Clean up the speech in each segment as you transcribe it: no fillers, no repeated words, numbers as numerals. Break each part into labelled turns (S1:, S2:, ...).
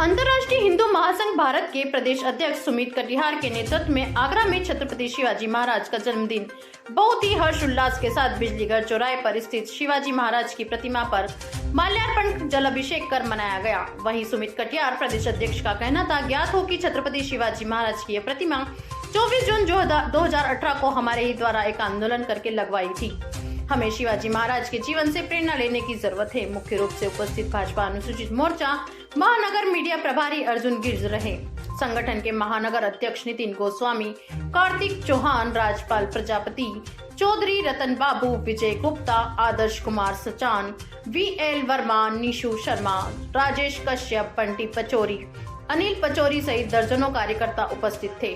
S1: अंतर्राष्ट्रीय हिंदू महासंघ भारत के प्रदेश अध्यक्ष सुमित कटियार के नेतृत्व में आगरा में छत्रपति शिवाजी महाराज का जन्मदिन बहुत ही हर्ष उल्लास के साथ बिजलीघर चौराहे पर स्थित शिवाजी महाराज की प्रतिमा पर माल्यार्पण जल अभिषेक कर मनाया गया। वहीं सुमित कटियार प्रदेश अध्यक्ष का कहना था, ज्ञात हो कि छत्रपति शिवाजी महाराज की यह प्रतिमा 24 जून 2018 को हमारे ही द्वारा एक आंदोलन करके लगवाई थी। हमें शिवाजी महाराज के जीवन से प्रेरणा लेने की जरूरत है। मुख्य रूप से उपस्थित भाजपा अनुसूचित मोर्चा महानगर मीडिया प्रभारी अर्जुन गिर्ज रहे। संगठन के महानगर अध्यक्ष नितिन गोस्वामी, कार्तिक चौहान, राजपाल प्रजापति, चौधरी रतन बाबू, विजय गुप्ता, आदर्श कुमार सचान, VL वर्मा, निशु शर्मा, राजेश कश्यप, बंटी पचौरी, अनिल पचौरी सहित दर्जनों कार्यकर्ता उपस्थित थे।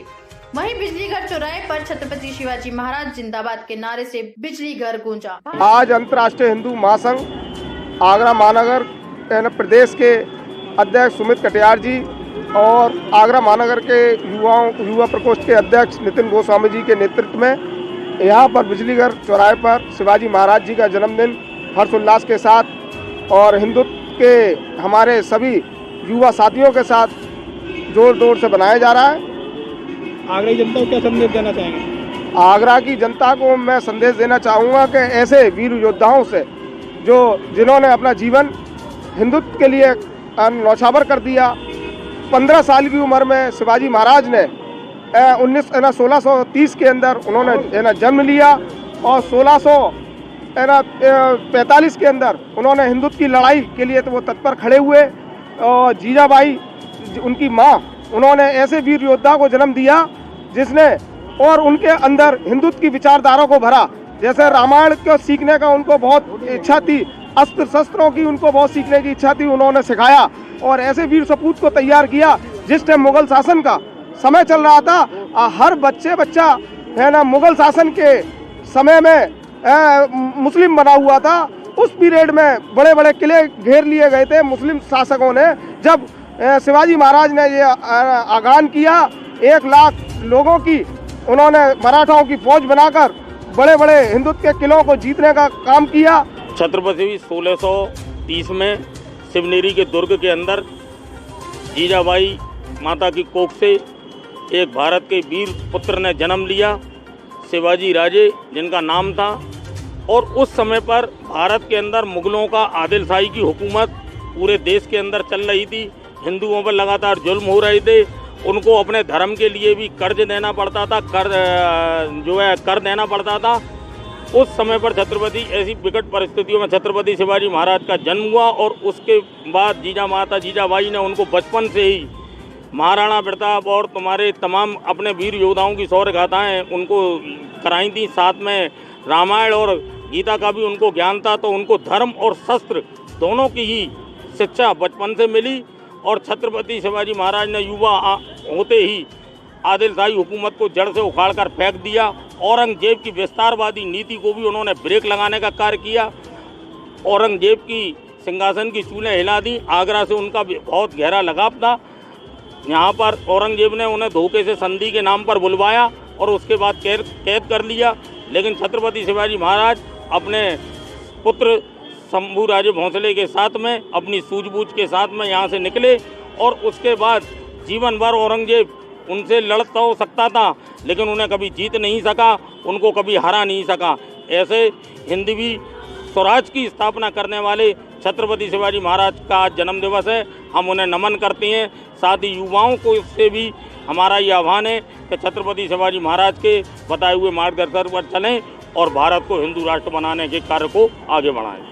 S1: वहीं बिजलीघर चौराहे पर छत्रपति शिवाजी महाराज जिंदाबाद के नारे से बिजलीघर गूंजा।
S2: आज अंतर्राष्ट्रीय हिंदू महासंघ आगरा महानगर प्रदेश के अध्यक्ष सुमित कटियार जी और आगरा महानगर के युवा प्रकोष्ठ के अध्यक्ष नितिन गोस्वामी जी के नेतृत्व में यहाँ पर बिजलीघर चौराहे पर शिवाजी महाराज जी का जन्मदिन हर्षोल्लास के साथ और हिंदुत्व के हमारे सभी युवा साथियों के साथ जोर से मनाया जा रहा है।
S3: आगरा की जनता को क्या संदेश देना चाहेंगे?
S2: आगरा की जनता को मैं संदेश देना चाहूँगा कि ऐसे वीर योद्धाओं से जिन्होंने अपना जीवन हिंदुत्व के लिए न्यौछावर कर दिया। 15 साल की उम्र में शिवाजी महाराज ने 1630 के अंदर उन्होंने जन्म लिया और 1645 के अंदर उन्होंने हिंदुत्व की लड़ाई के लिए तो वो तत्पर खड़े हुए। और जीजाबाई उनकी माँ, उन्होंने ऐसे वीर योद्धा को जन्म दिया जिसने और उनके अंदर हिंदुत्व की विचारधारा को भरा। जैसे रामायण को सीखने का उनको बहुत इच्छा थी, अस्त्र शस्त्रों की उनको बहुत सीखने की इच्छा थी, उन्होंने सिखाया और ऐसे वीर सपूत को तैयार किया। जिस टाइम मुगल शासन का समय चल रहा था, हर बच्चा है ना मुगल शासन के समय में मुस्लिम बना हुआ था। उस पीरियड में बड़े बड़े किले घेर लिए गए थे मुस्लिम शासकों ने। जब शिवाजी महाराज ने ये आगान किया, 1 लाख लोगों की उन्होंने मराठाओं की फौज बनाकर बड़े बड़े हिंदुत्व के किलों को जीतने का काम किया।
S4: छत्रपति 1630 में शिवनेरी के दुर्ग के अंदर जीजाबाई माता की कोख से एक भारत के वीर पुत्र ने जन्म लिया, शिवाजी राजे जिनका नाम था। और उस समय पर भारत के अंदर मुगलों का आदिलशाही की हुकूमत पूरे देश के अंदर चल रही थी। हिंदुओं पर लगातार जुल्म हो रहे थे। उनको अपने धर्म के लिए भी कर्ज देना पड़ता था, कर देना पड़ता था। उस समय पर छत्रपति ऐसी विकट परिस्थितियों में छत्रपति शिवाजी महाराज का जन्म हुआ और उसके बाद जीजाबाई ने उनको बचपन से ही महाराणा प्रताप और तुम्हारे तमाम अपने वीर योद्धाओं की शौर्य गाथाएँ उनको कराई थी। साथ में रामायण और गीता का भी उनको ज्ञान था। तो उनको धर्म और शस्त्र दोनों की ही शिक्षा बचपन से मिली। और छत्रपति शिवाजी महाराज ने युवा होते ही आदिलशाही हुकूमत को जड़ से उखाड़कर फेंक दिया। औरंगजेब की विस्तारवादी नीति को भी उन्होंने ब्रेक लगाने का कार्य किया। औरंगजेब की सिंहासन की चूलें हिला दी। आगरा से उनका बहुत गहरा लगाव था। यहाँ पर औरंगजेब ने उन्हें धोखे से संधि के नाम पर बुलवाया और उसके बाद कैद कर लिया। लेकिन छत्रपति शिवाजी महाराज अपने पुत्र शंभू राजे भोंसले के साथ में अपनी सूझबूझ के साथ में यहाँ से निकले। और उसके बाद जीवन भर औरंगजेब उनसे लड़ता हो सकता था लेकिन उन्हें कभी जीत नहीं सका, उनको कभी हरा नहीं सका। ऐसे हिंदवी स्वराज की स्थापना करने वाले छत्रपति शिवाजी महाराज का आज जन्म दिवस है। हम उन्हें नमन करते हैं। साथ ही युवाओं को इससे भी हमारा ये आह्वान है कि छत्रपति शिवाजी महाराज के बताए हुए मार्गदर्शन पर चलें और भारत को हिंदू राष्ट्र बनाने के कार्य को आगे बढ़ाएं।